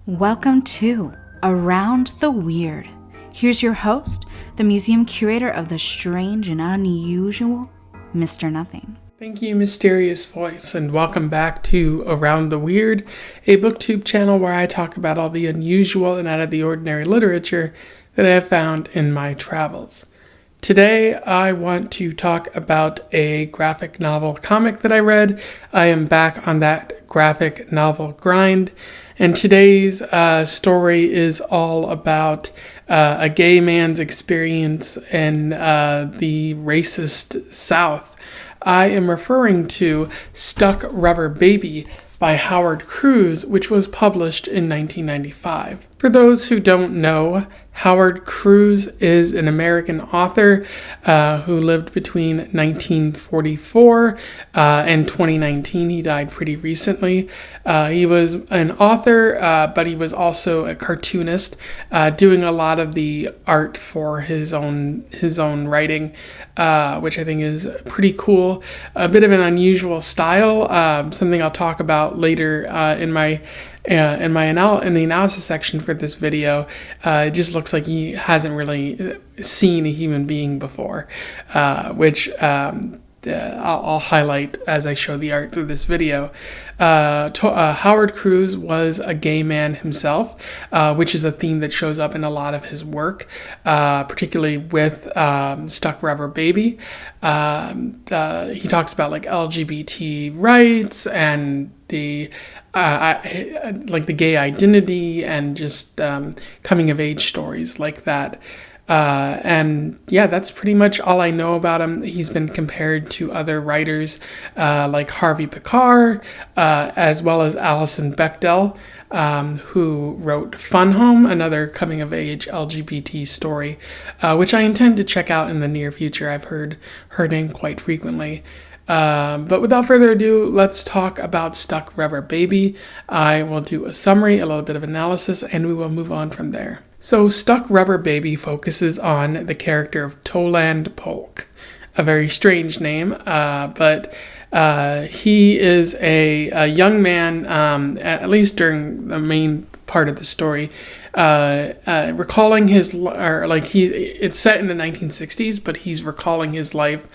Welcome to Around the Weird. Here's your host, the museum curator of the strange and unusual, Mr. Nothing. Thank you, Mysterious Voice, and welcome back to Around the Weird, a booktube channel where I talk about all the unusual and out of the ordinary literature that I have found in my travels. Today, I want to talk about a graphic novel comic that I read. I am back on that graphic novel grind, and today's story is all about a gay man's experience in the racist South. I am referring to Stuck Rubber Baby by Howard Cruse, which was published in 1995. For those who don't know, Howard Cruse is an American author who lived between 1944 and 2019. He died pretty recently. He was an author, but he was also a cartoonist, doing a lot of the art for his own writing, which I think is pretty cool. A bit of an unusual style, something I'll talk about later in the analysis section for this video. It just looks like he hasn't really seen a human being before, which I'll highlight as I show the art through this video. Howard Cruse was a gay man himself, which is a theme that shows up in a lot of his work, particularly with Stuck Rubber Baby. He talks about like LGBT rights and the gay identity and just coming of age stories like that. And yeah, that's pretty much all I know about him. He's been compared to other writers like Harvey Pekar, as well as Alison Bechdel, who wrote Fun Home, another coming of age LGBT story, which I intend to check out in the near future. I've heard her name quite frequently. But without further ado, let's talk about Stuck Rubber Baby. I will do a summary, a little bit of analysis, and we will move on from there. So Stuck Rubber Baby focuses on the character of Toldand Polk, a very strange name, but he is a young man, at least during the main part of the story, recalling it's set in the 1960s, but he's recalling his life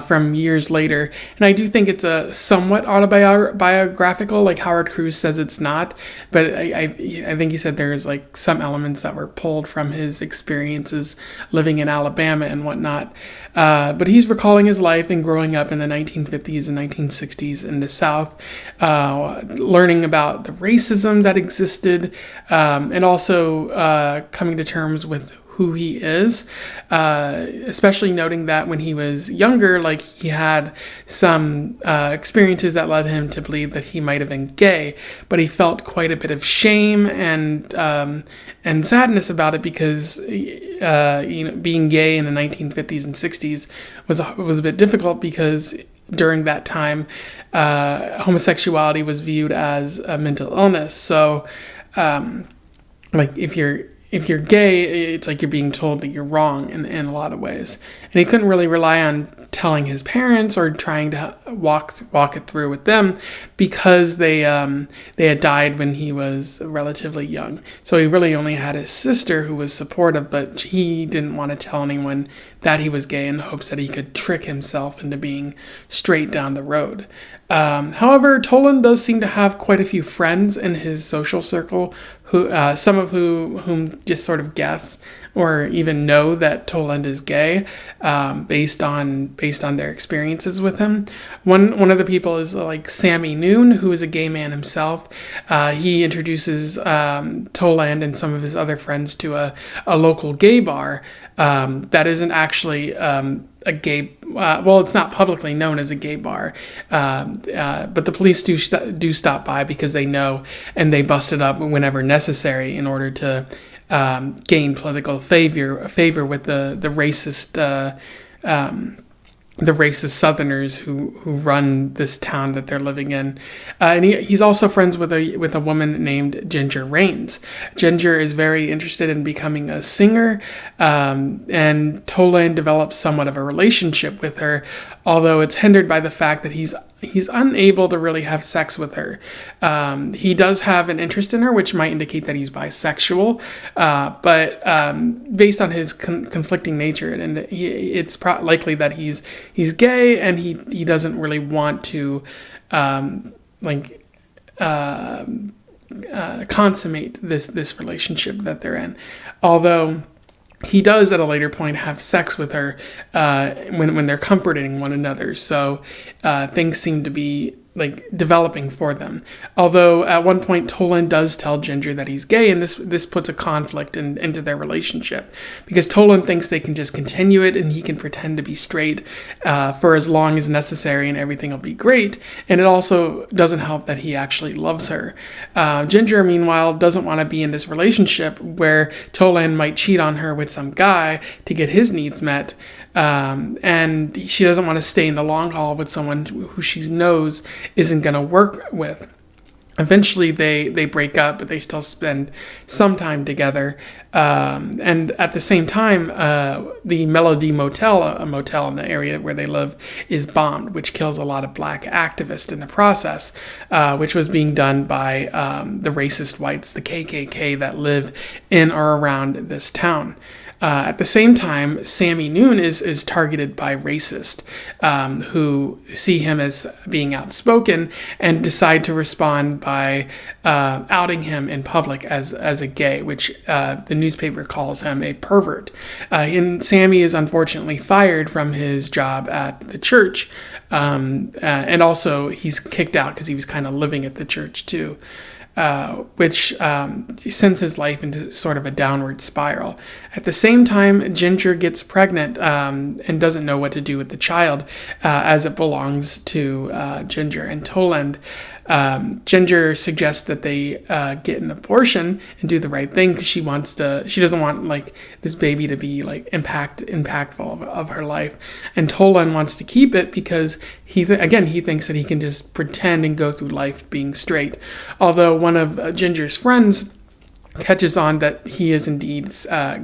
from years later. And I do think it's a somewhat autobiographical, like Howard Cruse says it's not, but I think he said there's like some elements that were pulled from his experiences living in Alabama and whatnot. But he's recalling his life and growing up in the 1950s and 1960s in the South, learning about the racism that existed, and also coming to terms with who he is, especially noting that when he was younger, like he had some experiences that led him to believe that he might have been gay, but he felt quite a bit of shame and sadness about it because being gay in the 1950s and 60s was a bit difficult because during that time homosexuality was viewed as a mental illness. So like if you're gay, it's like you're being told that you're wrong in a lot of ways. And he couldn't really rely on telling his parents or trying to walk it through with them because they had died when he was relatively young. So he really only had his sister who was supportive, but he didn't want to tell anyone that he was gay in hopes that he could trick himself into being straight down the road. However, Toland does seem to have quite a few friends in his social circle, who some of whom just sort of guess or even know that Toland is gay, based on their experiences with him. One of the people is like Sammy Noon, who is a gay man himself. He introduces Toland and some of his other friends to a local gay bar that isn't actually a gay. It's not publicly known as a gay bar, but the police do stop by because they know, and they bust it up whenever necessary in order to gain political favor with the racist Southerners who run this town that they're living in. And he's also friends with a woman named Ginger Rains. Ginger is very interested in becoming a singer, and Toland develops somewhat of a relationship with her, although it's hindered by the fact that he's unable to really have sex with her. He does have an interest in her, which might indicate that he's bisexual, but based on his conflicting nature, and it's likely that he's gay, and he doesn't really want to consummate this relationship that they're in. Although he does at a later point have sex with her when they're comforting one another. So things seem to be developing for them. Although at one point Toldand does tell Ginger that he's gay, and this puts a conflict into their relationship, because Toldand thinks they can just continue it and he can pretend to be straight for as long as necessary and everything will be great. And it also doesn't help that he actually loves her. Ginger, meanwhile, doesn't want to be in this relationship where Toldand might cheat on her with some guy to get his needs met. And she doesn't want to stay in the long haul with someone who she knows isn't going to work with. Eventually, they break up, but they still spend some time together. And at the same time, the Melody Motel, a motel in the area where they live, is bombed, which kills a lot of black activists in the process, which was being done by the racist whites, the KKK, that live in or around this town. At the same time, Sammy Noon is targeted by racists who see him as being outspoken and decide to respond by outing him in public as a gay, which the newspaper calls him a pervert. And Sammy is unfortunately fired from his job at the church, and also he's kicked out because he was kind of living at the church too. Which sends his life into sort of a downward spiral. At the same time, Ginger gets pregnant and doesn't know what to do with the child, as it belongs to Ginger and Toldand. Ginger suggests that they get an abortion and do the right thing, because she doesn't want this baby to be impactful of her life. And Toldand wants to keep it because he thinks that he can just pretend and go through life being straight. Although one of Ginger's friends catches on that he is indeed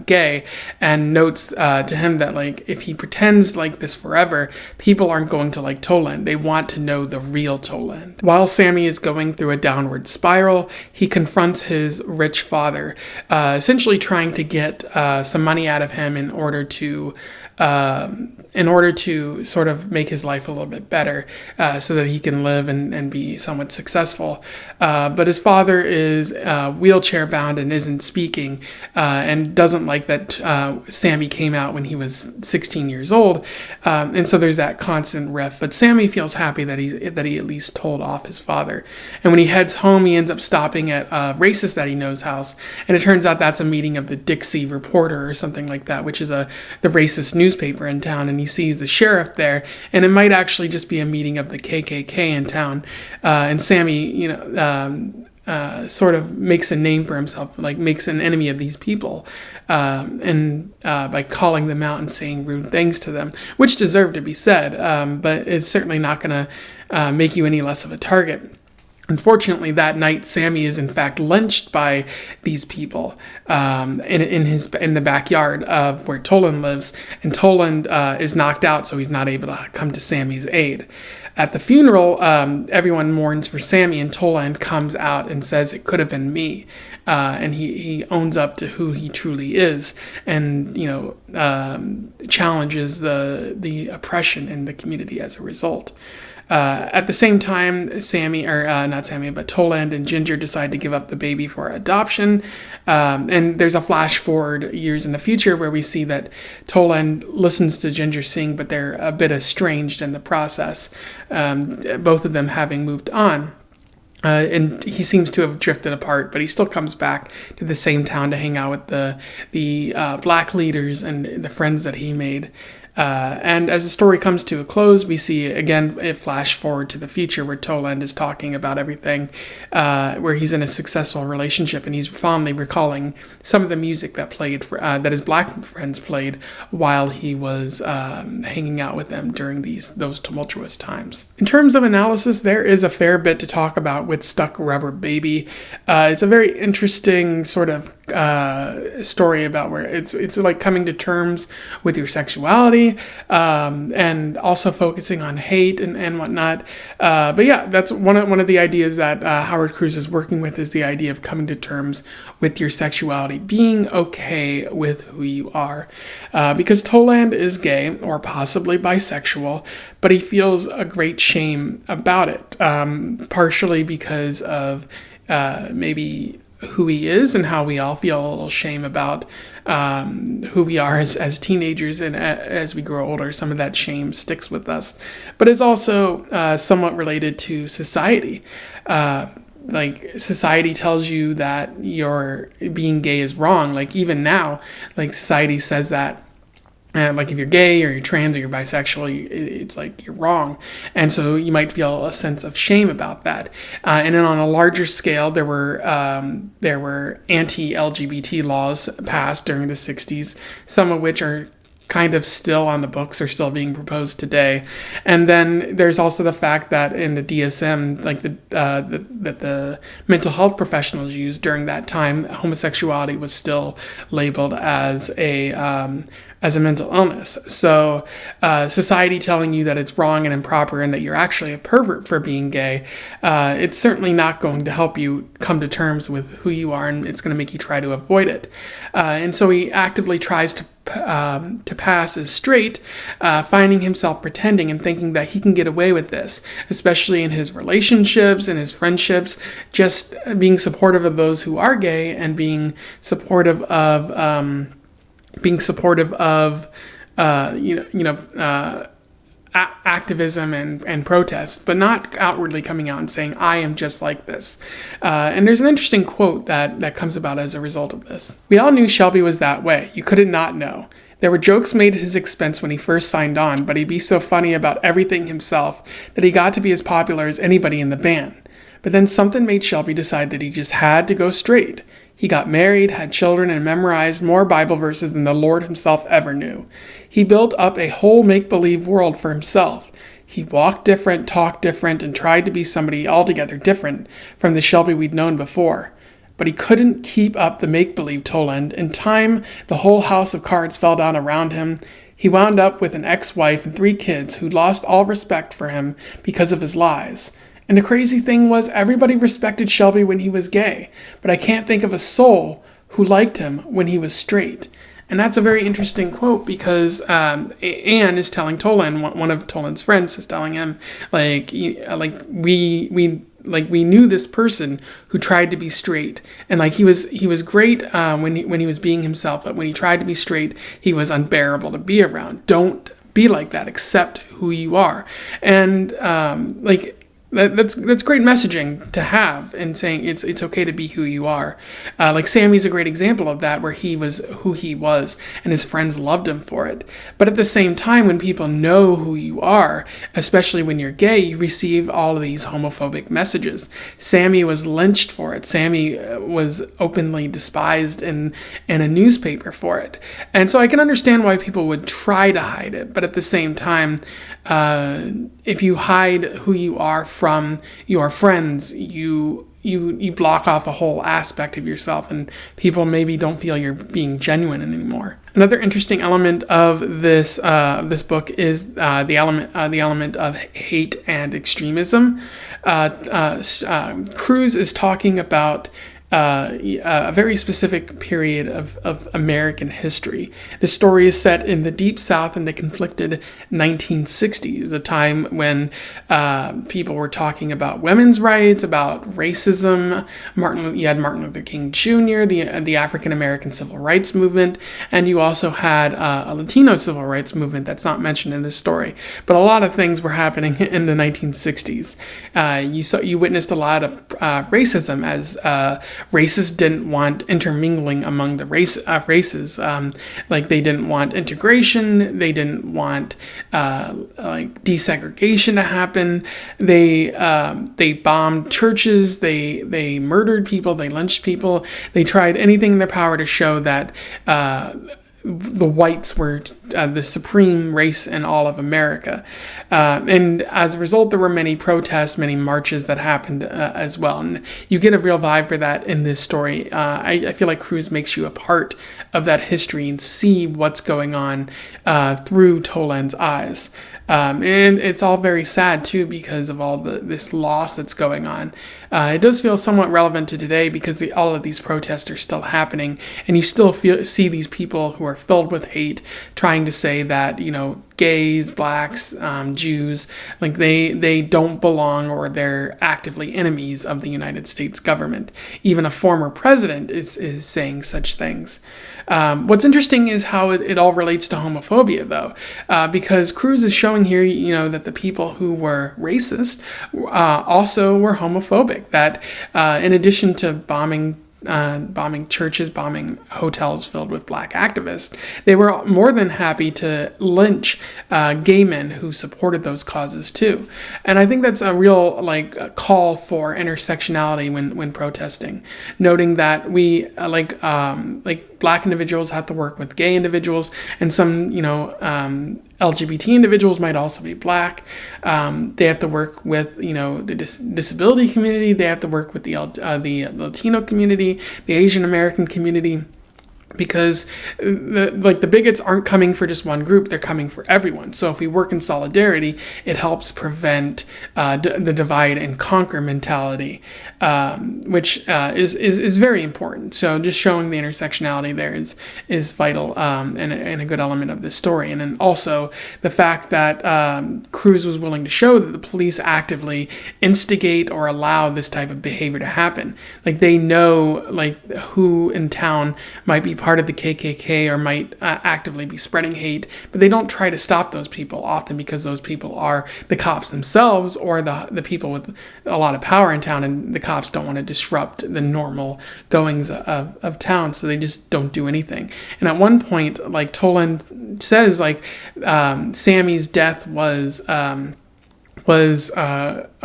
gay, and notes to him that if he pretends like this forever, people aren't going to like Toldand. They want to know the real Toldand. While Sammy is going through a downward spiral, he confronts his rich father, essentially trying to get some money out of him in order to sort of make his life a little bit better, so that he can live and be somewhat successful. But his father is wheelchair bound and isn't speaking, and doesn't like that Sammy came out when he was 16 years old. And so there's that constant rift. But Sammy feels happy that he at least told off his father. And when he heads home, he ends up stopping at a racist that he know's house. And it turns out that's a meeting of the Dixie Reporter or something like that, which is the racist newspaper in town. And he sees the sheriff there, and it might actually just be a meeting of the KKK in town. And Sammy, sort of makes a name for himself, makes an enemy of these people, and by calling them out and saying rude things to them, which deserve to be said, but it's certainly not going to make you any less of a target. Unfortunately, that night, Sammy is in fact lynched by these people in the backyard of where Toldand lives, and Toldand is knocked out, so he's not able to come to Sammy's aid. At the funeral, everyone mourns for Sammy, and Toldand comes out and says, "It could have been me," and he owns up to who he truly is, and challenges the oppression in the community as a result. At the same time, Toldand and Ginger decide to give up the baby for adoption. And there's a flash forward years in the future where we see that Toldand listens to Ginger sing, but they're a bit estranged in the process, both of them having moved on. And he seems to have drifted apart, but he still comes back to the same town to hang out with the black leaders and the friends that he made. And as the story comes to a close, we see again a flash forward to the future where Toldand is talking about everything, where he's in a successful relationship, and he's fondly recalling some of the music that that his black friends played while he was hanging out with them during those tumultuous times. In terms of analysis, there is a fair bit to talk about with Stuck Rubber Baby. It's a very interesting sort of story about where it's like coming to terms with your sexuality, and also focusing on hate and whatnot. But yeah, that's one of the ideas that Howard Cruse is working with, is the idea of coming to terms with your sexuality, being okay with who you are, because Toldand is gay or possibly bisexual, but he feels a great shame about it, partially because of maybe who he is, and how we all feel a little shame about who we are as teenagers, and as we grow older, some of that shame sticks with us. But it's also somewhat related to society. Like, society tells you that your being gay is wrong. Like, even now, like, society says that. Like, if you're gay or you're trans or you're bisexual, it's like you're wrong. And so you might feel a sense of shame about that. And then on a larger scale, there were anti-LGBT laws passed during the 60s, some of which are kind of still on the books, or still being proposed today. And then there's also the fact that in the DSM, like that the mental health professionals used during that time, homosexuality was still labeled as a mental illness. So society telling you that it's wrong and improper, and that you're actually a pervert for being gay, it's certainly not going to help you come to terms with who you are, and it's going to make you try to avoid it. And so he actively tries to pass as straight, finding himself pretending and thinking that he can get away with this, especially in his relationships and his friendships, just being supportive of those who are gay, and being supportive of activism and protest, but not outwardly coming out and saying, I am just like this. And there's an interesting quote that comes about as a result of this. We all knew Shelby was that way. You couldn't not know. There were jokes made at his expense when he first signed on, but he'd be so funny about everything himself that he got to be as popular as anybody in the band. But then something made Shelby decide that he just had to go straight. He got married, had children, and memorized more Bible verses than the Lord himself ever knew. He built up a whole make-believe world for himself. He walked different, talked different, and tried to be somebody altogether different from the Shelby we'd known before. But he couldn't keep up the make-believe, Toldand. In time, the whole house of cards fell down around him. He wound up with an ex-wife and 3 kids who lost all respect for him because of his lies. And the crazy thing was, everybody respected Shelby when he was gay, but I can't think of a soul who liked him when he was straight. And that's a very interesting quote, because Anne is telling Toldand, one of Toland's friends is telling him, we knew this person who tried to be straight, and like he was great when he was being himself, but when he tried to be straight, he was unbearable to be around. Don't be like that. Accept who you are. And that's great messaging to have, and saying it's okay to be who you are. Like Sammy's a great example of that, where he was who he was, and his friends loved him for it. But at the same time, when people know who you are, especially when you're gay, you receive all of these homophobic messages. Sammy was lynched for it. Sammy was openly despised in a newspaper for it. And so I can understand why people would try to hide it, but at the same time, if you hide who you are from your friends, you block off a whole aspect of yourself, and people maybe don't feel you're being genuine anymore. Another interesting element of this book is the element of hate and extremism. Cruse is talking about a very specific period of American history. The story is set in the Deep South in the conflicted 1960s, a time when people were talking about women's rights, about racism. You had Martin Luther King Jr., the African American Civil Rights Movement, and you also had a Latino Civil Rights Movement that's not mentioned in this story. But a lot of things were happening in the 1960s. You witnessed a lot of racism, as racists didn't want intermingling among the races. Like, they didn't want integration. They didn't want desegregation to happen. They bombed churches. They murdered people. They lynched people. They tried anything in their power to show that the whites were the supreme race in all of America. And as a result, there were many protests, many marches that happened as well. And you get a real vibe for that in this story. I feel like Cruse makes you a part of that history and see what's going on through Toldand's eyes. And it's all very sad too because of all this loss that's going on. It does feel somewhat relevant to today because all of these protests are still happening, and you still see these people who are filled with hate trying to say that, gays, blacks, Jews, like they don't belong, or they're actively enemies of the United States government. Even a former president is saying such things. What's interesting is how it all relates to homophobia, though, because Cruse is showing here, that the people who were racist also were homophobic. That in addition to bombing churches, bombing hotels filled with black activists, they were more than happy to lynch gay men who supported those causes too. And I think that's a real call for intersectionality when protesting, noting that we black individuals have to work with gay individuals, and some LGBT individuals might also be black. They have to work with the disability community. They have to work with the Latino community, the Asian American community, because the bigots aren't coming for just one group, they're coming for everyone. So if we work in solidarity, it helps prevent the divide and conquer mentality, which is very important. So just showing the intersectionality there is vital, and a good element of this story. And then also the fact that Cruse was willing to show that the police actively instigate or allow this type of behavior to happen. Like, they know who in town might be part of the KKK or might actively be spreading hate, but they don't try to stop those people, often because those people are the cops themselves or the people with a lot of power in town, and the cops don't want to disrupt the normal goings of town, so they just don't do anything. And at one point, Toldand says, Sammy's death was a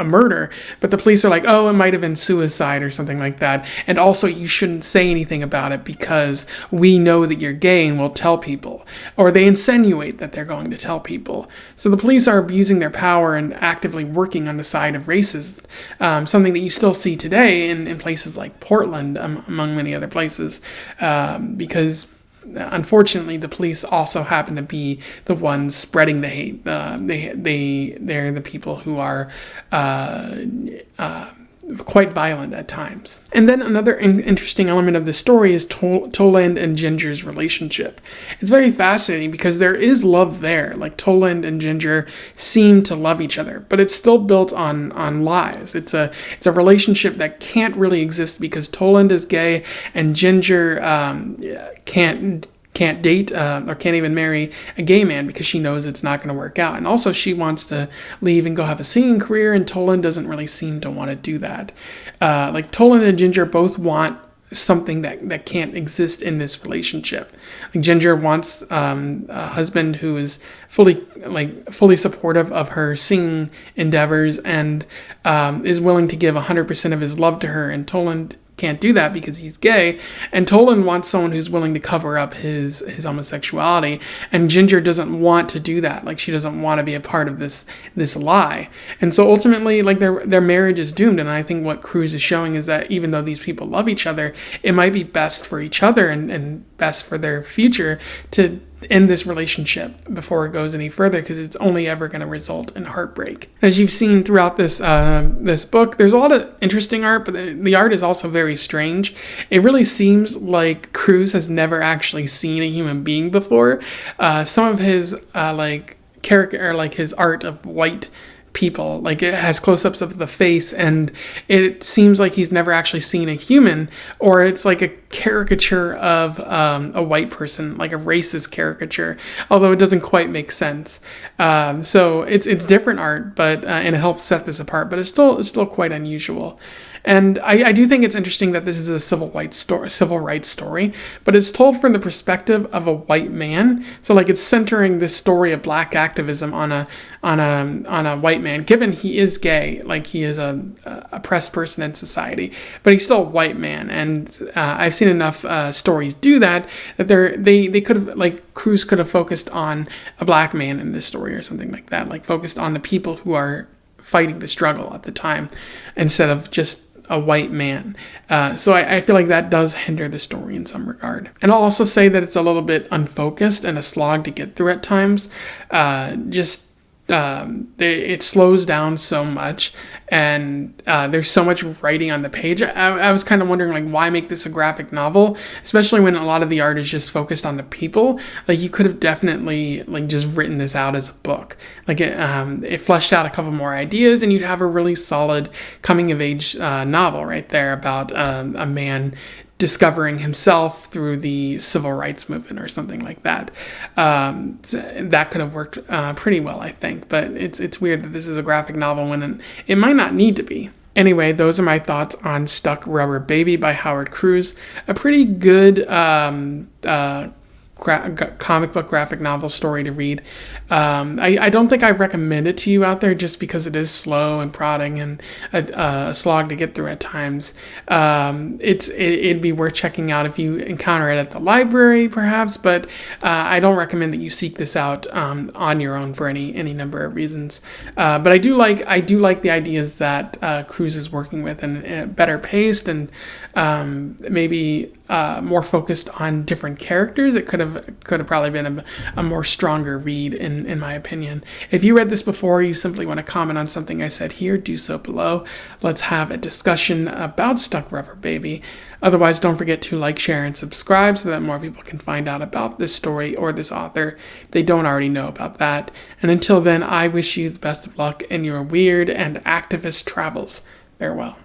murder, but the police are like, oh, it might have been suicide or something like that, and also you shouldn't say anything about it because we know that you're gay and we'll tell people, or they insinuate that they're going to tell people. So the police are abusing their power and actively working on the side of racists, something that you still see today in places like Portland, among many other places, because unfortunately, the police also happen to be the ones spreading the hate. They're the people who are quite violent at times. And then another interesting element of the story is Toldand and Ginger's relationship. It's very fascinating because there is love there. Toldand and Ginger seem to love each other, but it's still built on lies. It's a relationship that can't really exist because Toldand is gay and Ginger can't date or can't even marry a gay man because she knows it's not going to work out. And also she wants to leave and go have a singing career, and Toldand doesn't really seem to want to do that. Toldand and Ginger both want something that can't exist in this relationship. Ginger wants a husband who is fully supportive of her singing endeavors and is willing to give 100% of his love to her, and Toldand can't do that because he's gay, and Toldand wants someone who's willing to cover up his homosexuality, and Ginger doesn't want to do that. She doesn't want to be a part of this lie, and so ultimately their marriage is doomed. And I think what Cruse is showing is that even though these people love each other, it might be best for each other and best for their future to end this relationship before it goes any further, because it's only ever going to result in heartbreak. As you've seen throughout this book, there's a lot of interesting art, but the art is also very strange. It really seems like Cruse has never actually seen a human being before. Some of his character, or his art of white people, it has close-ups of the face, and it seems like he's never actually seen a human, or it's like a caricature of a white person, like a racist caricature, although it doesn't quite make sense. So it's different art, but and it helps set this apart, but it's still quite unusual. And I do think it's interesting that this is a civil rights story, but it's told from the perspective of a white man. So like it's centering this story of black activism on a white man, given he is gay, like he is a oppressed person in society, but he's still a white man. And I've seen enough stories do that they could have, like Cruse could have focused on a black man in this story or something like that, like focused on the people who are fighting the struggle at the time instead of just a white man. So I feel like that does hinder the story in some regard. And I'll also say that it's a little bit unfocused and a slog to get through at times. It slows down so much, and there's so much writing on the page. I was kind of wondering, like, why make this a graphic novel, especially when a lot of the art is just focused on the people. Like, you could have definitely like just written this out as a book. Like it fleshed out a couple more ideas, and you'd have a really solid coming of age novel right there about a man discovering himself through the civil rights movement or something like that. That could have worked pretty well, I think. But it's weird that this is a graphic novel when it might not need to be. Anyway, those are my thoughts on Stuck Rubber Baby by Howard Cruse. A pretty good comic book graphic novel story to read. I don't think I recommend it to you out there just because it is slow and prodding and a slog to get through at times. It'd be worth checking out if you encounter it at the library, perhaps, but I don't recommend that you seek this out on your own for any number of reasons. But I do like the ideas that Cruse is working with, and better paced and maybe more focused on different characters. It could have probably been a more stronger read in my opinion. If you read this before, you simply want to comment on something I said here, do so below. Let's have a discussion about Stuck Rubber Baby. Otherwise, don't forget to like, share, and subscribe so that more people can find out about this story or this author if they don't already know about that. And until then, I wish you the best of luck in your weird and activist travels. Farewell.